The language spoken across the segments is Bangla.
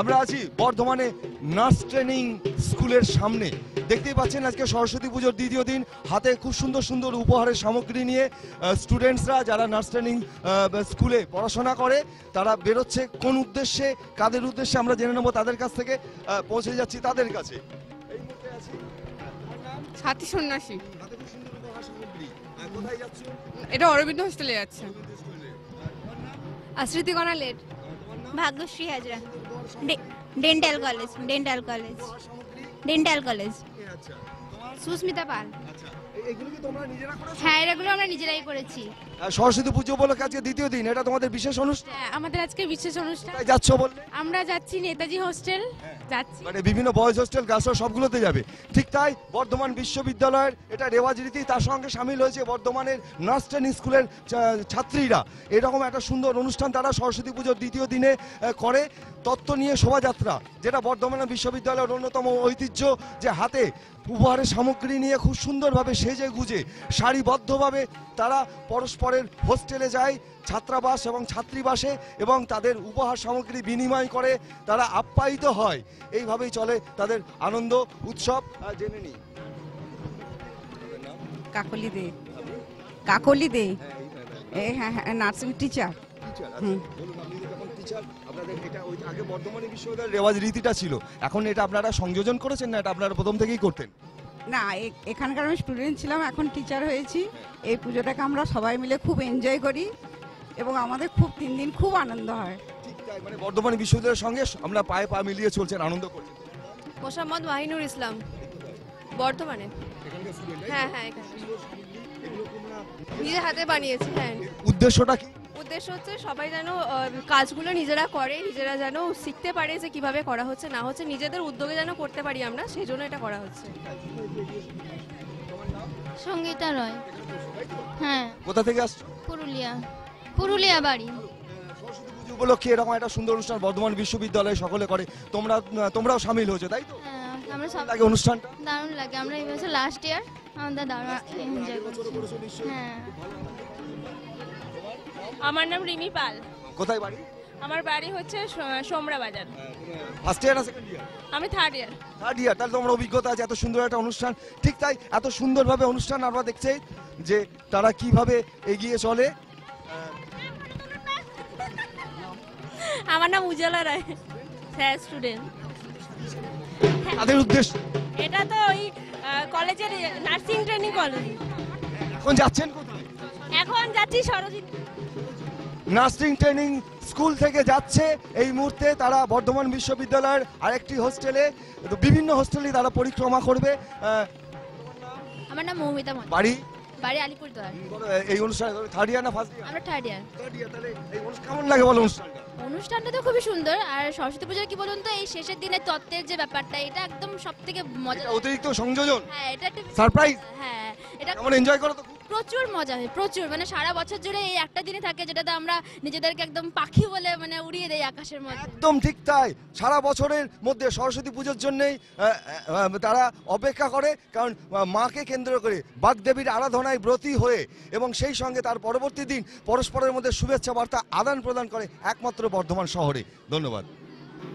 আমরা আছি বর্ধমানে নার্স ট্রেনিং স্কুলের সামনে। দেখতেই পাচ্ছেন আজকে সরস্বতী পুজোর দ্বিতীয় দিন, হাতে খুব সুন্দর সুন্দর উপহারের সামগ্রী নিয়ে স্টুডেন্টসরা যারা নার্স ট্রেনিং স্কুলে পড়াশোনা করে তারা বেরোচ্ছে। কোন উদ্দেশ্যে, কাদের উদ্দেশ্যে আমরা জেনে নেবো তাদের কাছ থেকে। পৌঁছে যাচ্ছি তাদের কাছে। এই মুহূর্তে আছি সাথী সন্ন্যাসী। হাতে খুব সুন্দর উপহার সামগ্রী। কোথায় যাচ্ছ? এটা অরবিন্দ হোস্টেলে যাচ্ছে। আশ্রিতি কনালের Bhagyashree Hazra, dental college, dental college, dental college. Susmita Pal. হ্যাঁ, এগুলো আমরা নিজেরাই করেছি। সরস্বতী পুজো উপলক্ষে আজকে দ্বিতীয় দিন, এটা তোমাদের বিশেষ অনুষ্ঠান? হ্যাঁ, আমাদের আজকে বিশেষ অনুষ্ঠান। যাচ্ছ বললে? আমরা যাচ্ছি নেতাজি হোস্টেল যাচ্ছি, মানে বিভিন্ন বয়েজ হোস্টেল, গার্লস হোস্টেল সবগুলোতে যাবে। ঠিক তাই বর্ধমান বিশ্ববিদ্যালয়ের এটা রেওয়াজ রীতি, তার সঙ্গে সামিল হয়েছে বর্ধমানের নার্স ট্রেনিং স্কুলের ছাত্রীরা। এরকম একটা সুন্দর অনুষ্ঠান তারা সরস্বতী পুজোর দ্বিতীয় দিনে করে। তত্ত্ব নিয়ে শোভাযাত্রা, যেটা বর্ধমান বিশ্ববিদ্যালয়ের অন্যতম ঐতিহ্য, যে হাতে উপহারের সামগ্রী নিয়ে খুব সুন্দরভাবে সেজে গুজে সারিবদ্ধভাবে তারা পরস্পরের হোস্টেলে যায়, ছাত্রাবাস এবং ছাত্রীবাসে, এবং তাদের উপহার সামগ্রী বিনিময় করে তারা আপ্যায়িত হয়। এইভাবেই চলে তাদের আনন্দ উৎসব। জেনে নিই কাকলি দে। কাকলি দে, হ্যাঁ হ্যাঁ, নার্সিং টিচার। আগে বর্ধমান বিশ্ববিদ্যালয়ের রেওয়াজ রীতিটা ছিল, এখন এটা আপনারা সংযোজন করেছেন না এটা আপনারা প্রথম থেকেই করতেন? না, এখানকার আমি স্টুডেন্ট ছিলাম, এখন টিচার হয়েছি। এই পুজোটাকে আমরা সবাই মিলে খুব এনজয় করি এবং আমাদের খুব 3 দিন খুব আনন্দ হয়। ঠিক তাই, মানে বর্ধমান বিশ্ববিদ্যালয়ের সঙ্গে আমরা পায়ে পা মিলিয়ে চলছেন, আনন্দ করছেন। মোসাম্মদ মাহিনুর ইসলাম, বর্ধমানে। হ্যাঁ হ্যাঁ, নিজের হাতে বানিয়েছি। হ্যাঁ, উদ্দেশ্যটা কি? উদ্দেশ্য হচ্ছে সবাই যেন কাজগুলো নিজেরা করে, নিজেরা যেন শিখতে পারে যে কিভাবে করা হচ্ছে না হচ্ছে, নিজেদের উদ্যোগে যেন করতে পারি আমরা, সেই জন্য এটা করা হচ্ছে। সঙ্গীতা রয়। হ্যাঁ। কোথা থেকে আসছো? পুরুলিয়া। পুরুলিয়া বাড়ি। সরস্বতী পুজো উপলক্ষে এরকম একটা সুন্দর অনুষ্ঠান বর্ধমান বিশ্ববিদ্যালয়ে সকলে করে, তোমরাও সামিল হয়েছো তাই তো? হ্যাঁ, আমরা সব লাগে অনুষ্ঠানটা? দারুণ লাগে। আমরা এই বছর লাস্ট ইয়ার, আমাদের দারুণ এনজয় করছি। হ্যাঁ। আমার নাম রিমি পাল। কোথায় বাড়ি? আমার বাড়ি হচ্ছে সোমরা বাজার। ফার্স্ট ইয়ার না সেকেন্ড ইয়ার? আমি থার্ড ইয়ার। Third year. তাহলে তোমার অভিজ্ঞতা আছে, এত সুন্দর একটা অনুষ্ঠান। ঠিক তাই, এত সুন্দরভাবে অনুষ্ঠান আমরা দেখছি যে তারা কিভাবে এগিয়ে চলে। আমার নাম উজালা রায়, স্যার স্টুডেন্ট। তাদের উদ্দেশ্য এটা তো ওই কলেজের নার্সিং ট্রেনিং কলেজ। এখন যাচ্ছেন কোথায়? এখন যাচ্ছি সরোজিনী নার্সিং ট্রেনিং স্কুল থেকে যাচ্ছে এই মুহূর্তে তারা বর্ধমান বিশ্ববিদ্যালয়ের আরেকটি হোস্টেলে, বিভিন্ন হোস্টেলে তারা পরিক্রমা করবে। আমার নাম মৌমিতা। বাড়ি? বাড়ি আলিপুরদুয়ার। বলো, এই অনুষ্ঠানে থার্ড ইয়ার না ফার্স্ট ইয়ার? আমরা থার্ড ইয়ার। Third year. তাহলে এই কেমন লাগে বলো অনুষ্ঠানটা? অনুষ্ঠানটা তো খুবই সুন্দর। আর সরস্বতী পুজোর কি বলুন তো, এই শেষের দিনে তত্ত্বের যে ব্যাপারটা, এটা একদম সব থেকে মজা। এটা অতিরিক্ত সংযোজন, হ্যাঁ, এটা একটা সারপ্রাইজ। হ্যাঁ, এটা কেমন এনজয় করো তো? প্রচুর মজা হয়, প্রচুর। মানে সারা বছর জুড়ে এই একটা দিনে থাকে যেটাতে আমরা নিজেদেরকে একদম পাখি বলে মানে উড়িয়ে দেই আকাশের মধ্যে। একদম ঠিক তাই। সারা বছরের মধ্যে সরস্বতী পুজোর জন্যই তারা অপেক্ষা করে, কারণ মাকে কেন্দ্র করে বাগদেবীর আরাধনায় ব্রতী হয়ে এবং সেই সঙ্গে তার পরবর্তী দিন পরস্পরের মধ্যে শুভেচ্ছা বার্তা আদান প্রদান করে একমাত্র বর্ধমান শহরে। ধন্যবাদ।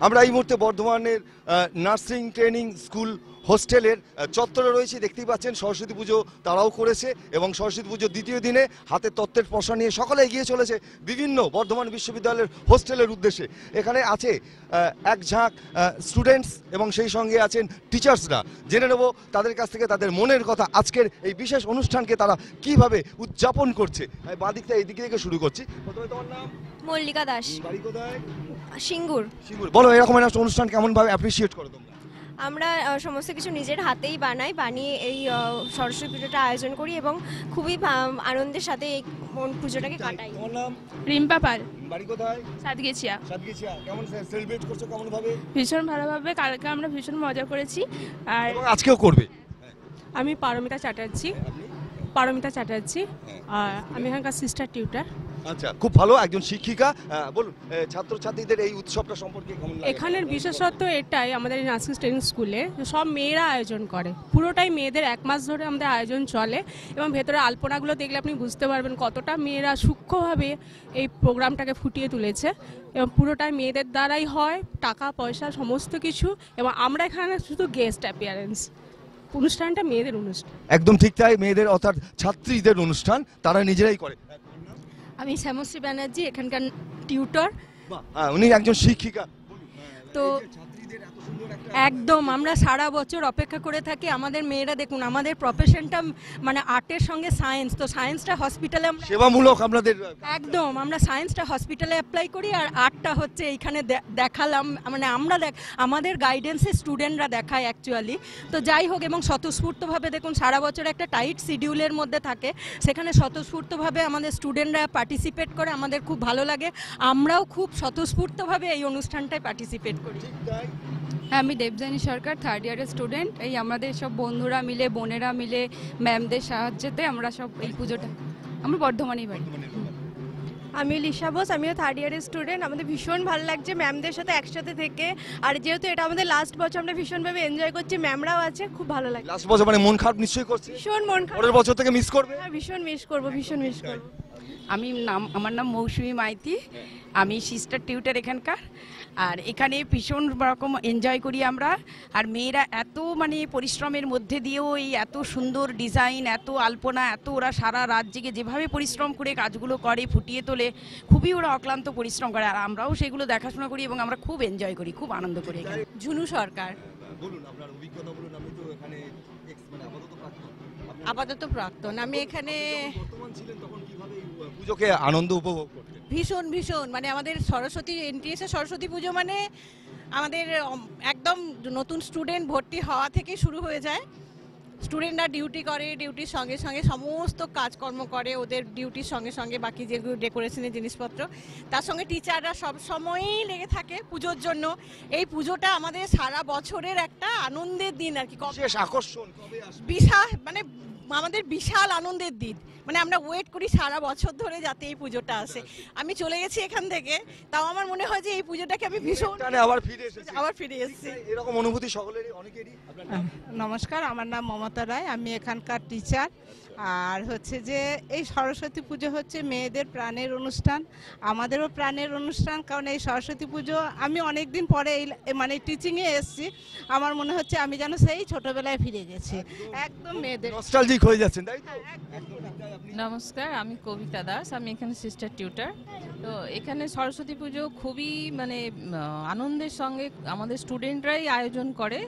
আমরা এই মুহূর্তে বর্ধমানের নার্সিং ট্রেনিং স্কুল হোস্টেলের চত্বরে রয়েছে। দেখতেই পাচ্ছেন সরস্বতী পুজো তারাও করেছে এবং সরস্বতী পুজোর দ্বিতীয় দিনে হাতে তত্ত্বের পশা নিয়ে সকলে এগিয়ে চলেছে বিভিন্ন বর্ধমান বিশ্ববিদ্যালয়ের হোস্টেলের উদ্দেশ্যে। এখানে আছে এক ঝাঁক স্টুডেন্টস এবং সেই সঙ্গে আছেন টিচার্সরা। জেনে নেব তাদের কাছ থেকে তাদের মনের কথা, আজকের এই বিশেষ অনুষ্ঠানকে তারা কিভাবে উদযাপন করছে। বাদিকটা এই দিক থেকে শুরু করছি। প্রথমে তোমার নাম? মল্লিকা দাস, বাড়ি কোথায়? সিঙ্গুর। সিঙ্গুর। বলো, এরকম একটা অনুষ্ঠান কেমনভাবে অ্যাপ্রিসিয়েট করো তোমরা? আমরা সমস্ত কিছু নিজের হাতেই বানিয়ে এই সরস্বতী পুজোটা আয়োজন করি এবং খুবই আনন্দের সাথে এই পুজোটাকে কাটাই। তোমার নাম? রিম্পা পাল, বাড়ি কোথায়? সাতগেছিয়া। সাতগেছিয়া। কেমন সেলিব্রেট করছো, কেমন ভাবে? ভীষণ ভালোভাবে, কালকে আমরা ভীষণ মজা করেছি। আর এবং আজকেও করবে? আমি পারমিতা চ্যাটার্জি। আর আমি এখানকার সিস্টার টিউটার। আচ্ছা, খুব ভালো, একজন শিক্ষিকা। বলুন, ছাত্রছাত্রীদের এই উৎসবটা সম্পর্কে কেমন লাগে? এখানের বিশেষত্ব এটাই, আমাদের এই নার্সিং ট্রেনিং স্কুলে সব মেয়েরা আয়োজন করে। পুরোটাই মেয়েদের, 1 মাস ধরে আমাদের আয়োজন চলে এবং ভেতরে আলপনাগুলো দেখলে আপনি বুঝতে পারবেন কতটা মেয়েরা সূক্ষ্মভাবে এই প্রোগ্রামটাকে ফুটিয়ে তুলেছে এবং পুরোটাই মেয়েদের দ্বারাই হয়, টাকা পয়সা সমস্ত কিছু। এবং আমরা এখানে শুধু গেস্ট অ্যাপিয়ারেন্স। অনুষ্ঠানটা মেয়েদের অনুষ্ঠান। একদম ঠিক তাই, মেয়েদের অর্থাৎ ছাত্রীদের অনুষ্ঠান তারা নিজেরাই করে। আমি শ্যামশ্রী ব্যানার্জি, এখানকার টিউটর। উনি একজন শিক্ষিকা। তো একদম আমরা সারা বছর অপেক্ষা করে থাকি। আমাদের মেয়েরা দেখুন, আমাদের প্রফেশনটা মানে আর্টের সঙ্গে সায়েন্স, তো সায়েন্সটা হসপিটালে আমরা সেবামূলক আপনাদের একদম আমরা সায়েন্সটা হসপিটালে অ্যাপ্লাই করি আর আর্টটা হচ্ছে এইখানে দেখালাম। মানে আমরা আমাদের গাইডেন্সে স্টুডেন্টরা দেখায় অ্যাকচুয়ালি। তো যাই হোক, এবং স্বতঃস্ফূর্তভাবে দেখুন সারা বছর একটা টাইট শিডিউলের মধ্যে থাকে, সেখানে স্বতঃস্ফূর্তভাবে আমাদের স্টুডেন্টরা পার্টিসিপেট করে, আমাদের খুব ভালো লাগে। আমরাও খুব স্বতঃস্ফূর্তভাবে এই অনুষ্ঠানটায় পার্টিসিপেট করি। হ্যাঁ, আমি দেবযানী সরকার, থার্ড ইয়ারের স্টুডেন্ট। এই আমাদের সব বন্ধুরা মিলে, বোনেরা মিলে, ম্যামদের সাহায্যেতে আমরা সব এই পুজোটা, আমরা বর্ধমানেই বাড়ি। আমি লিসা বোস, আমিও থার্ড ইয়ারের স্টুডেন্ট। আমাদের ভীষণ ভালো লাগছে ম্যামদের সাথে একসাথে থেকে। আর যেহেতু এটা আমাদের লাস্ট বছর, আমরা ভীষণভাবে এনজয় করছি, ম্যামরাও আছে, খুব ভালো লাগে। লাস্ট বছর মানে মন খারাপ নিশ্চয়ই করছে? ভীষণ মন খারাপ। পরের বছর থেকে মিস করবে? হ্যাঁ, ভীষণ মিস করবো। আমার নাম মৌসুমী মাইতি, আমি সিস্টার টিউটার এখানকার। আর এখানে ভীষণ রকম এনজয় করি আমরা। আর মেয়েরা এত মানে পরিশ্রমের মধ্যে দিয়েও এই এত সুন্দর ডিজাইন, এত আলপনা, এত ওরা সারা রাত জেগে যেভাবে পরিশ্রম করে কাজগুলো করে, ফুটিয়ে তোলে, খুবই ওরা অক্লান্ত পরিশ্রম করে। আর আমরাও সেগুলো দেখাশোনা করি এবং আমরা খুব এনজয় করি, খুব আনন্দ করি। ঝুনু সরকার। বলুন আপনার অভিজ্ঞতা বলুন। আমি তো এখানে আপাতত প্রাক্তন। আমি এখানে বর্তমান ছিলেন, তখন কিভাবে পুজোকে আনন্দ উপভোগ করতেন? ভীষণ মানে আমাদের সরস্বতী এনটিএসে সরস্বতী পুজো মানে আমাদের একদম নতুন স্টুডেন্ট ভর্তি হওয়া থেকে শুরু হয়ে যায়। স্টুডেন্টরা ডিউটি করে, ডিউটির সঙ্গে সঙ্গে সমস্ত কাজকর্ম করে, ওদের ডিউটির সঙ্গে সঙ্গে বাকি যেগুলো ডেকোরেশনের জিনিসপত্র, তার সঙ্গে টিচাররা সব সময়ই লেগে থাকে পুজোর জন্য। এই পুজোটা আমাদের সারা বছরের একটা আনন্দের দিন আর কি, বিশেষ আকর্ষণ। বিশাল মানে আমাদের বিশাল আনন্দের দিন। মানে আমরা ওয়েট করি সারা বছর ধরে যাতে এই পুজোটা আসে। আমি চলে গেছি এখান থেকে, তাও আমার মনে হয় যে এই পুজোটাকে আমি ভীষণ আবার ফিরে এসেছি। এরকম অনুভূতি সকলেরই, অনেকেরই। নমস্কার, আমার নাম মমতা রায়, আমি এখানকার টিচার। আর হচ্ছে যে এই সরস্বতী পুজো হচ্ছে মেয়েদের প্রাণের অনুষ্ঠান, আমাদেরও প্রাণের অনুষ্ঠান। কারণ এই সরস্বতী পুজো আমি অনেক দিন পরে এই মানে টিচিংয়ে এসেছি, আমার মনে হচ্ছে আমি যেন সেই ছোটবেলায় ফিরে গেছি, একদম মেয়েদের নস্টালজিক হয়ে যাচ্ছেন, তাই তো? নমস্কার, আমি কবিতা দাস, আমি এখানে সিস্টার টিউটার। তো এখানে সরস্বতী পুজো খুবই মানে আনন্দের সঙ্গে আমাদের স্টুডেন্টরাই আয়োজন করে,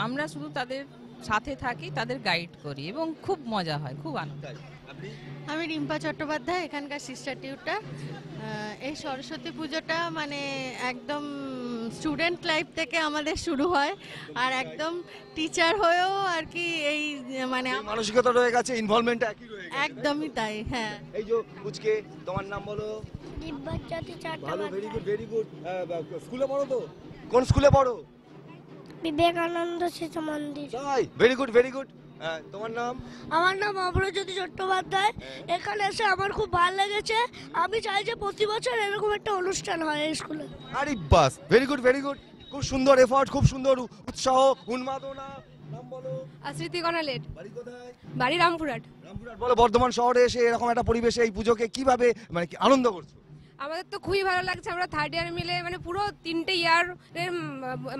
আমরা শুধু তাদের সাথে থাকি, তাদের গাইড করি এবং খুব মজা হয়, খুব আনন্দ। আমি রিম্পা চট্টোপাধ্যায়, এখানকার সিস্টার টিউটার। এই সরস্বতী পুজোটা মানে একদম স্টুডেন্ট লাইফ থেকে আমাদের শুরু হয়, আর একদম টিচার হয়েও আর কি এই মানে এই মানসিকতা রয়ে গেছে, ইনভলভমেন্ট একই রয়ে গেছে। একদমই তাই। হ্যাঁ, এই যে পুচকে, তোমার নাম বলো? ভালো, ভেরি গুড ভেরি গুড। স্কুলে পড়ো তো? কোন স্কুলে পড়ো? বিবেকানন্দ শিশু মন্দির। তাই, ভেরি গুড ভেরি গুড। তোমার নাম? আমার নাম অমরজ্যোতি চট্টোপাধ্যায়। এখানে এসে আমার খুব ভালো লেগেছে। আমি চাই যে প্রতি বছর এরকম একটা অনুষ্ঠান হয় এই স্কুলে। আরে বাস, ভেরি গুড ভেরি গুড। খুব সুন্দর এফর্ট, খুব সুন্দর উৎসাহ, উন্মাদনা। নাম বলো? আশ্রিতি কনালেট, বাড়ি কোথায়? বাড়ি রামপুরহাট। রামপুরহাট। বলো, বর্ধমান শহরে এসে এরকম একটা পরিবেশে এই পুজোকে কিভাবে মানে কি আনন্দ করছো? আমাদের তো খুবই ভালো লাগছে, আমরা থার্ড ইয়ার মিলে মানে পুরো 3টে ইয়ার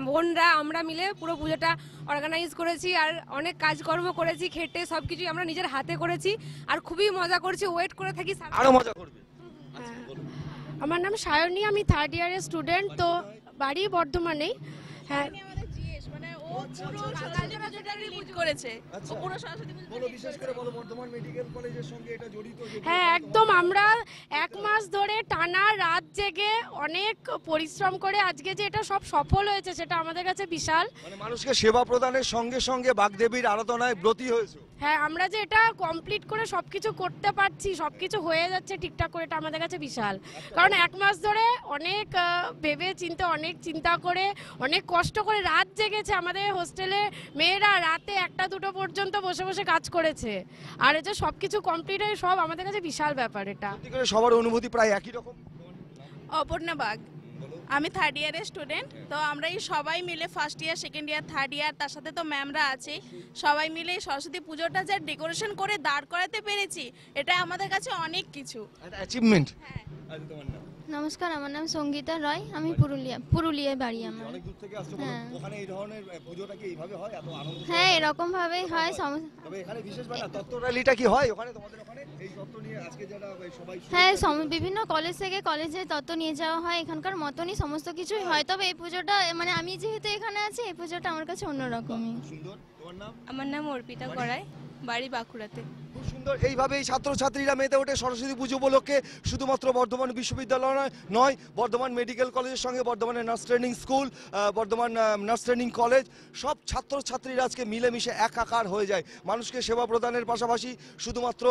বোনরা আমরা মিলে পুরো পুজোটা অর্গানাইজ করেছি, আর অনেক কাজকর্ম করেছি, খেটে সবকিছু আমরা নিজের হাতে করেছি, আর খুবই মজা করছি, ওয়েট করে থাকি আরো মজা করবে। আমার নাম সায়নী, আমি থার্ড ইয়ারের স্টুডেন্ট। তো বাড়ি বর্ধমানেই। হ্যাঁ, হ্যাঁ একদম। আমরা 1 মাস ধরে টানা রাত জেগে অনেক পরিশ্রম করে আজকে যে এটা সব সফল হয়েছে সেটা আমাদের কাছে বিশাল। মানে মানুষকে সেবা প্রদানের সঙ্গে সঙ্গে বাগদেবীর আরাধনায় ব্রতী হয়েছে। হ্যাঁ, আমরা যে এটা কমপ্লিট করে সবকিছু করতে পারছি, সবকিছু হয়ে যাচ্ছে ঠিকঠাক করে, এটা আমাদের কাছে বিশাল। কারণ 1 মাস ধরে অনেক ভেবে চিন্তে, অনেক চিন্তা করে, অনেক কষ্ট করে রাত জেগেছে আমাদের হোস্টেলে মেয়েরা, রাতে 1টা-2টো পর্যন্ত বসে বসে কাজ করেছে, আর এই যে সবকিছু কমপ্লিট হয়ে সব আমাদের কাছে বিশাল ব্যাপার এটা। সবার অনুভূতি প্রায় একই রকম। অপর্ণা বাগ, আমি থার্ড ইয়ারের স্টুডেন্ট। তো আমরা এই সবাই মিলে first year, second year, third year, তার সাথে তো ম্যামরা আছে, সবাই মিলে সরস্বতী পুজোটা যা ডেকোরেশন করে দাঁড় করাতে পেরেছি, এটা আমাদের কাছে অনেক কিছু অ্যাচিভমেন্ট। নমস্কার, আমার নাম সঙ্গীতা রায়, আমি পুরুলিয়ায় বাড়ি আমার। অনেক দূর থেকে আসছো, ওখানে এই ধরনের পুজোটা কি এইভাবে হয়? এত আনন্দ? হ্যাঁ, এরকম ভাবেই হয়। তবে এখানে বিশেষ মানে তত্ত্ব র্যালিটা কি হয় ওখানে তোমাদের ওখানে? এই তত্ত্ব নিয়ে আজকে যারা সবাই হ্যাঁ, বিভিন্ন কলেজ থেকে কলেজে তত্ত্ব নিয়ে যাওয়া হয়, এখানকার মতনই সমস্ত কিছুই হয়। তবে এই পুজোটা মানে আমি যেহেতু এখানে আছি, এই পুজোটা আমার কাছে অন্যরকমই। সুন্দর। তোমার নাম? আমার নাম অর্পিতা করাই, বাড়ি বাঁকুড়াতে। খুব সুন্দর। এইভাবেই ছাত্রছাত্রীরা মেতে ওঠে সরস্বতী পুজো উপলক্ষে। শুধুমাত্র বর্ধমান বিশ্ববিদ্যালয় নয়, বর্ধমান মেডিকেল কলেজের সঙ্গে বর্ধমানের nurse training school, Bardhaman nurse training college, সব ছাত্রছাত্রীরা আজকে মিলেমিশে একাকার হয়ে যায়। মানুষকে সেবা প্রদানের পাশাপাশি, শুধুমাত্র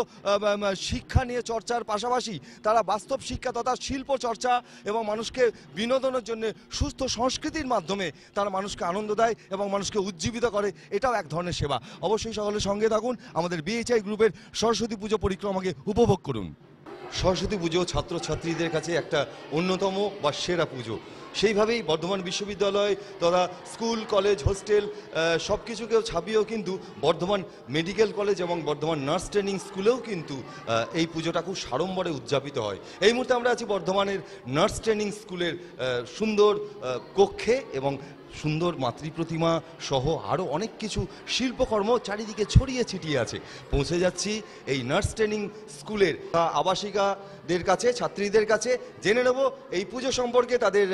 শিক্ষা নিয়ে চর্চার পাশাপাশি তারা বাস্তব শিক্ষা তথা শিল্প চর্চা এবং মানুষকে বিনোদনের জন্য সুস্থ সংস্কৃতির মাধ্যমে তারা মানুষকে আনন্দ দেয় এবং মানুষকে উজ্জীবিত করে। এটাও এক ধরনের সেবা। অবশ্যই সকলের সঙ্গে থাকুন, আমাদের বিএইচআই গ্রুপের সরস্বতী পুজো পরিক্রমাকে উপভোগ করুন। সরস্বতী পুজো ছাত্রছাত্রীদের কাছে একটা অন্যতম বা সেরা পুজো। সেইভাবেই বর্ধমান বিশ্ববিদ্যালয় তথা স্কুল, কলেজ, হোস্টেল সব কিছুকেও ছাপিয়েও কিন্তু বর্ধমান মেডিকেল কলেজ এবং বর্ধমান নার্স ট্রেনিং স্কুলেও কিন্তু এই পুজোটা খুব সাড়ম্বরে উদযাপিত হয়। এই মুহূর্তে আমরা আছি বর্ধমানের নার্স ট্রেনিং স্কুলের সুন্দর কক্ষে, এবং সুন্দর মাতৃপ্রতিমা সহ আরও অনেক কিছু শিল্পকর্ম চারিদিকে ছড়িয়ে ছিটিয়ে আছে। পৌঁছে যাচ্ছি এই নার্স ট্রেনিং স্কুলের আবাসিকাদের কাছে, ছাত্রীদের কাছে, জেনে নেব এই পুজো সম্পর্কে তাদের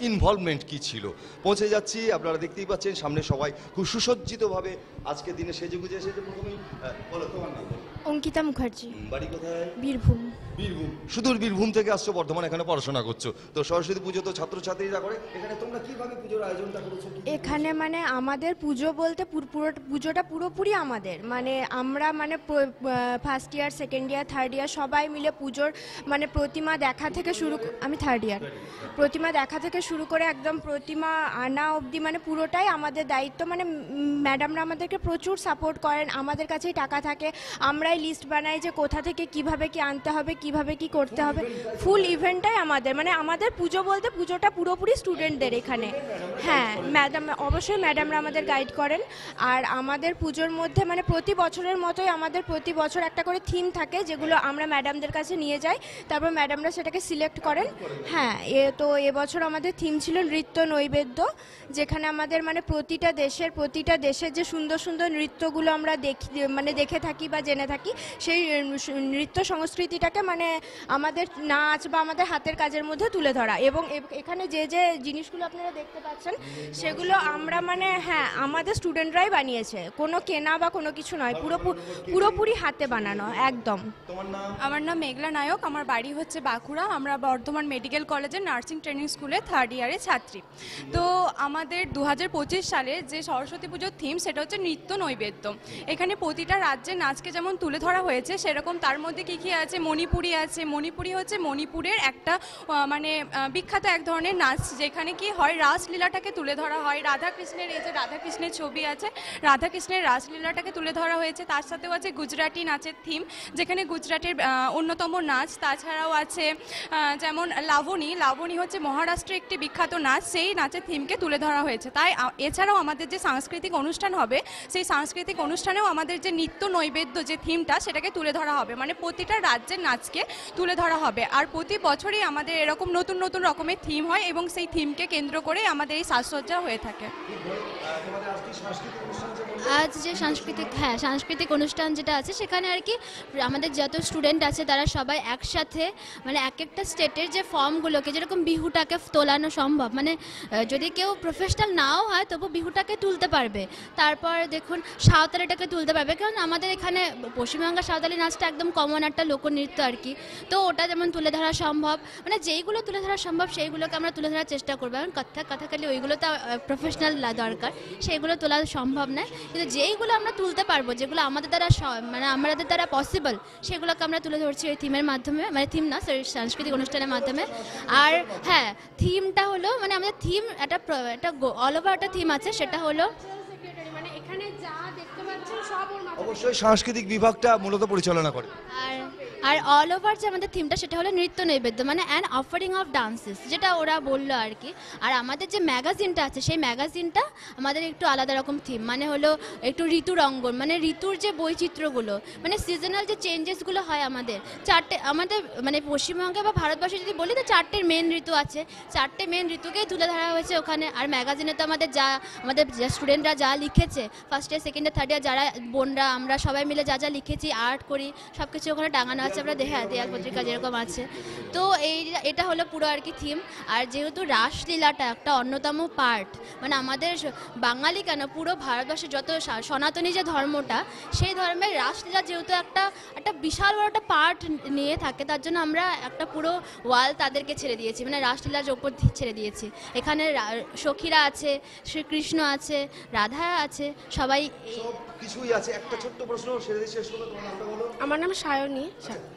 ইনভলভমেন্ট কী ছিল। পৌঁছে যাচ্ছি, আপনারা দেখতেই পাচ্ছেন সামনে সবাই খুব সুসজ্জিতভাবে আজকের দিনে সেজেগুজে এসেছে। প্রথমেই বলো, তোমার নাম? অঙ্কিতা মুখার্জি, বাড়ি কোথায়? বীরভূম। বীরভূম। সুদূর বীরভূম থেকে আসছো বর্ধমান, এখানে পড়াশোনা করছো। তো সরস্বতী পুজো তো ছাত্রছাত্রীরা করে, এখানে তোমরা কিভাবে পুজোর আয়োজনটা করেছো? এখানে মানে আমাদের পুজো বলতে পুজোটা পুরোপুরি আমাদের, মানে আমরা মানে first year, second year, third year সবাই মিলে পুজোর মানে প্রতিমা দেখা থেকে শুরু, আমি থার্ড ইয়ার, প্রতিমা দেখা থেকে শুরু করে একদম প্রতিমা আনা অবধি মানে পুরোটাই আমাদের দায়িত্ব। মানে ম্যাডামরা আমাদেরকে প্রচুর সাপোর্ট করেন, আমাদের কাছেই টাকা থাকে, আমরাই লিস্ট বানাই যে কোথা থেকে কিভাবে কি আনতে হবে, কিভাবে কি করতে হবে। ফুল ইভেন্টটাই আমাদের, মানে আমাদের পুজো বলতে পুজোটা পুরোপুরি স্টুডেন্টদের এখানে। হ্যাঁ, অবশ্যই ম্যাডামরা আমাদের গাইড করেন। আর আমাদের পুজোর মধ্যে মানে প্রতি বছরের মতোই আমাদের প্রতি বছর একটা করে থিম থাকে, যেগুলো আমরা ম্যাডামদের কাছে নিয়ে যাই, তারপর ম্যাডামরা সেটাকে সিলেক্ট করেন। হ্যাঁ, তো এবছর আমাদের থিম ছিল নৃত্য নৈবেদ্য, যেখানে আমাদের মানে প্রতিটা দেশের যে সুন্দর সুন্দর নৃত্যগুলো আমরা দেখে থাকি বা জেনে থাকি, সেই নৃত্য সংস্কৃতিটাকে মানে আমাদের নাচ বা আমাদের হাতের কাজের মধ্যে তুলে ধরা। এবং এখানে যে যে জিনিসগুলো আপনারা দেখতে পাচ্ছেন সেগুলো আমরা মানে হ্যাঁ আমাদের স্টুডেন্টরাই বানিয়েছে, কোনো কেনা বা কোনো কিছু নয়, পুরোপুরি হাতে বানানো একদম। আমার নাম মেঘলা নায়ক, আমার বাড়ি হচ্ছে বাঁকুড়া। আমরা বর্ধমান মেডিকেল কলেজের নার্সিং ট্রেনিং স্কুলে 3rd ইয়ারের ছাত্রী। তো আমাদের 2025 সালে যে সরস্বতী পুজোর থিম সেটা হচ্ছে নৃত্য নৈবেদ্য। এখানে প্রতিটা রাজ্যের নাচকে যেমন তুলে ধরা হয়েছে সেরকম তার মধ্যে কী কী আছে, মণিপুরি আছে। মণিপুরি হচ্ছে মণিপুরের একটা মানে বিখ্যাত এক ধরনের নাচ, যেখানে কি হয় রাসলীলাটাকে তুলে ধরা হয়। রাধাকৃষ্ণের এই যে রাধাকৃষ্ণের ছবি আছে, রাধাকৃষ্ণের রাসলীলাটাকে তুলে ধরা হয়েছে। তার সাথেও আছে গুজরাটি নাচের থিম, যেখানে গুজরাটের অন্যতম নাচ। তাছাড়াও আছে যেমন লাবণী। লাবণী হচ্ছে মহারাষ্ট্রের একটি বিখ্যাত নাচ, সেই নাচের থিমকে তুলে ধরা হয়েছে। তাই এছাড়াও আমাদের যে সাংস্কৃতিক অনুষ্ঠান হবে সেই সাংস্কৃতিক অনুষ্ঠানেও আমাদের যে নৃত্য নৈবেদ্য যে থিমটা সেটাকে তুলে ধরা হবে, মানে প্রতিটা রাজ্যের নাচকে তুলে ধরা হবে। আর প্রতি বছরই আমাদের এরকম নতুন নতুন রকমের থিম হয় এবং সেই থিমকে কেন্দ্র করে আমাদের এই সাজসজ্জা হয়ে থাকে। আজ যে সাংস্কৃতিক অনুষ্ঠান যেটা আছে সেখানে আর কি আমাদের যত স্টুডেন্ট আছে তারা সবাই একসাথে মানে এক একটা স্টেটের যে ফর্মগুলোকে, যেরকম বিহুটাকে তোলানো সম্ভব, মানে যদি কেউ প্রফেশনাল নাও হয় তবু বিহুটাকে তুলতে পারবে। তারপর দেখুন সাঁওতালিটাকে তুলতে পারবে, কারণ আমাদের এখানে পশ্চিমবঙ্গের সাঁওতালি নাচটা একদম কমন একটা লোকনৃত্য আর কি। তো ওটা যেমন তুলে ধরা সম্ভব, মানে যেইগুলো তুলে ধরা সম্ভব সেইগুলোকে আমরা তুলে ধরার চেষ্টা করবো। কারণ কথাকালি ওইগুলো তো প্রফেশনাল দরকার, সেইগুলো তোলা সম্ভব নয়। কিন্তু যেইগুলো আমরা তুলতে পারবো, যেগুলো আমাদের দ্বারা মানে আমাদের দ্বারা পসিবল, সেগুলোকে আমরা তুলে ধরছি ওই থিমের মাধ্যমে, মানে থিম না সরি সাংস্কৃতিক অনুষ্ঠানের মাধ্যমে। আর হ্যাঁ থিমটা হলো মানে আমাদের থিম একটা অল ওভার একটা থিম আছে, সেটা হলো মানে এখানে যা দেখতে পাচ্ছেন সব অবশ্যই সাংস্কৃতিক বিভাগটা মূলত পরিচালনা করে। আর অল ওভার যে আমাদের থিমটা সেটা হলো নৃত্য নৈবেদ্য, মানে অ্যান অফারিং অফ ডান্সেস, যেটা ওরা বললো আর কি। আর আমাদের যে ম্যাগাজিনটা আছে সেই ম্যাগাজিনটা আমাদের একটু আলাদা রকম থিম, মানে হলো একটু ঋতুর অঙ্গন, মানে ঋতুর যে বৈচিত্র্যগুলো, মানে সিজনাল যে চেঞ্জেসগুলো হয় আমাদের আমাদের মানে পশ্চিমবঙ্গে বা ভারতবর্ষে যদি বলি তো 4টে মেন ঋতু আছে, 4টে মেন ঋতুকেই তুলে ধরা হয়েছে ওখানে। আর ম্যাগাজিনে তো আমাদের স্টুডেন্টরা যা লিখেছে, first year second year third year যারা বোনরা আমরা সবাই মিলে যা লিখেছি, আর্ট করি, সব কিছু ওখানে টাঙানো আছে। আমরা দেয়াল পত্রিকা যেরকম আছে, তো এটা হলো পুরো আর কি থিম। আর যেহেতু রাসলীলাটা একটা অন্যতম পার্ট, মানে আমাদের বাঙালি কেন পুরো ভারতবর্ষের যত সনাতনী যে ধর্মটা, সেই ধর্মের রাসলীলা যেহেতু একটা বিশাল বড় একটা পার্ট নিয়ে থাকে, তার জন্য আমরা একটা পুরো ওয়াল তাদেরকে ছেড়ে দিয়েছি, মানে রাসলীলার ওপর ছেড়ে দিয়েছি। এখানে সখীরা আছে, শ্রীকৃষ্ণ আছে, রাধা আছে, সবাই কিছুই আছে। একটা ছোট্ট প্রশ্ন শেষ করব, তোমার নামটা বলো। আমার নাম সায়নী।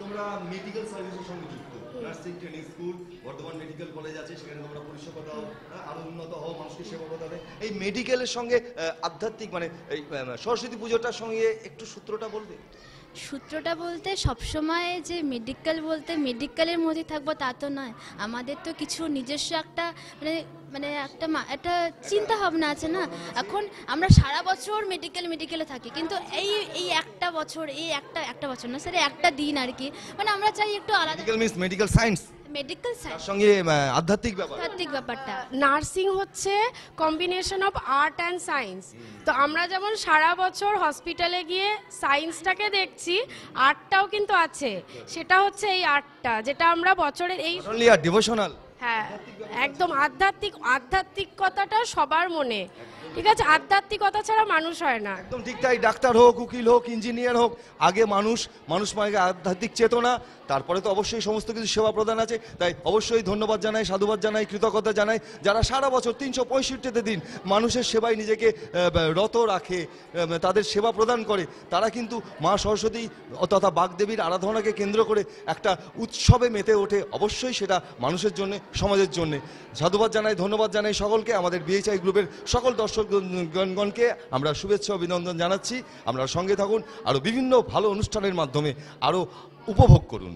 তোমরা মেডিকেল সার্ভিসের সঙ্গে যুক্ত, nursing training school Bardhaman medical college আছে, সেখানে তোমরা পরিষেবা দাও, আরো উন্নত হও, মানুষকে সেবা প্রদান। এই মেডিকেলের সঙ্গে আধ্যাত্মিক মানে এই সরস্বতী পুজোটার সঙ্গে একটু সূত্রটা বলবে? সূত্রটা বলতে সবসময় যে মেডিকেলের মধ্যে থাকবো তা তো নয়, আমাদের তো কিছু নিজস্ব একটা মানে একটা চিন্তা ভাবনা আছে না। এখন আমরা সারা বছর মেডিকেলে থাকি, কিন্তু এই একটা বছর, এই একটা বছর না স্যার, একটা দিন আর কি, মানে আমরা চাই একটু আলাদা। মেডিকেল সায়েন্স সঙ্গে আধ্যাত্মিক ব্যাপারটা। নার্সিং হচ্ছে combination of art and science. তো আমরা যেমন সারা বছর হসপিটালে গিয়ে সায়েন্সটাকে দেখছি, আর্টটাও কিন্তু আছে। সেটা হচ্ছে এই আর্টটা, যেটা আমরা বছরের এই ডিভোশনাল, হ্যাঁ একদম আধ্যাত্মিকতাটা সবার মনে, ঠিক আছে? আধ্যাত্মিকতা ছাড়া মানুষ হয় না। একদম ঠিক তাই। ডাক্তার হোক, উকিল হোক, ইঞ্জিনিয়ার হোক, আগে মানুষ মানে আধ্যাত্মিক চেতনা, তারপরে তো অবশ্যই সমস্ত কিছু সেবা প্রদান আছে। তাই অবশ্যই ধন্যবাদ জানাই, সাধুবাদ জানাই, কৃতজ্ঞতা জানাই যারা সারা বছর 365 দিন মানুষের সেবায় নিজেকে রত রাখে, তাদের সেবা প্রদান করে। তারা কিন্তু মা সরস্বতী তথা বাগদেবীর আরাধনাকে কেন্দ্র করে একটা উৎসবে মেতে ওঠে। অবশ্যই সেটা মানুষের জন্য, সমাজের জন্য। সাধুবাদ জানাই, ধন্যবাদ জানাই সকলকে। আমাদের বিএইচআই গ্রুপের সকল দর্শকগণকে আমরা শুভেচ্ছা অভিনন্দন জানাচ্ছি। আপনারা সঙ্গে থাকুন, আরও বিভিন্ন ভালো অনুষ্ঠানের মাধ্যমে আরও উপভোগ করুন।